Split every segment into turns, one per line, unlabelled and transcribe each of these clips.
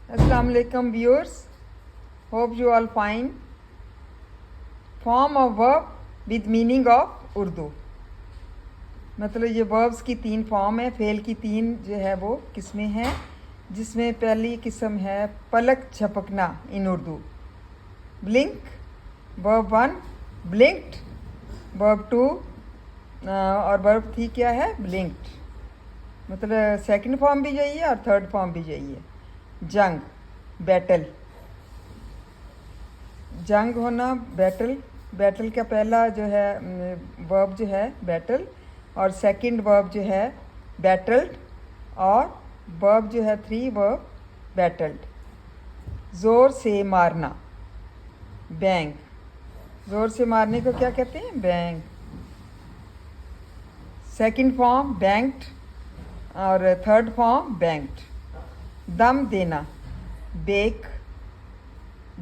Assalamu alaikum viewers. Hope you all fine. Form of verb with meaning of Urdu. मतलब ये verbs की 3 form है, fail की 3 जो है वो किस्में हैं, जिसमें पहली किस्म है पलक झपकना in Urdu. Blink verb 1, blinked verb 2 और वर्ब 3 क्या है, ब्लिंक्ड। मतलब सेकंड फॉर्म भी यही है और थर्ड फॉर्म भी यही है। जंग बैटल, जंग होना बैटल, बैटल का पहला जो है वर्ब जो है बैटल और सेकंड वर्ब जो है बैटल्ड और वर्ब जो है 3 वर्ब बैटल्ड। ज़ोर से मारना बैंग, ज़ोर से मारने को क्या कहते हैं, बैंग। सेकंड फॉर्म बैंक्ड और थर्ड फॉर्म बैंक्ड। दम देना बेक,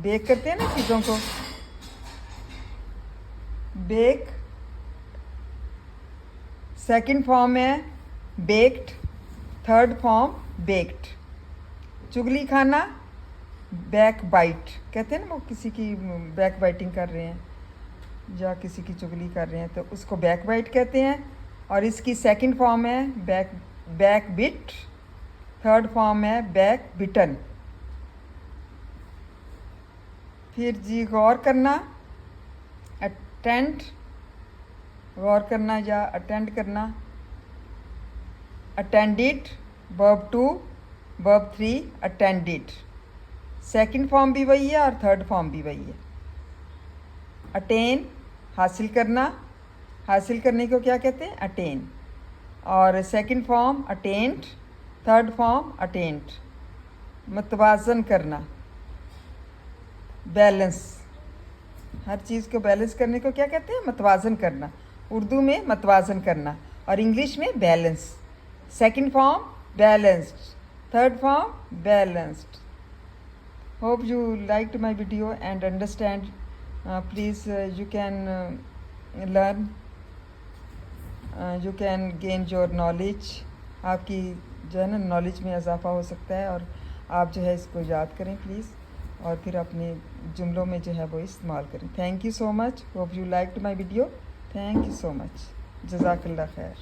बेक करते हैं ना चीज़ों को, बेक। सेकंड फॉर्म है बेक्ड, थर्ड फॉर्म बेक्ड। चुगली खाना बैक बाइट कहते हैं ना, वो किसी की बैक बाइटिंग कर रहे हैं या किसी की चुगली कर रहे हैं तो उसको बैक बाइट कहते हैं। और इसकी सेकंड फॉर्म है बैक बिट, थर्ड फॉर्म है बैक बिटन। फिर जी गौर करना अटेंड, गौर करना या अटेंड करना। अटेंडिड वर्ब 2 वर्ब 3 अटेंडिड। सेकंड फॉर्म भी वही है और थर्ड फॉर्म भी वही है। अटेन हासिल करना, हासिल करने को क्या कहते हैं, अटेन। और second form attend, third form attend. मतवाजन करना बैलेंस, हर चीज़ को बैलेंस करने को क्या कहते हैं, मतवाजन करना। उर्दू में मतवाजन करना और इंग्लिश में balance. Second form balanced, third form balanced. Hope you liked my video and understand. Please you can learn, you can gain your knowledge. आपकी जो है ना नॉलेज में इजाफा हो सकता है और आप जो है इसको याद करें प्लीज़ और फिर अपने जुमलों में जो है वो इस्तेमाल करें। Thank you so much. Hope you liked my video. Thank you so much. जज़ाकल्लाह खैर।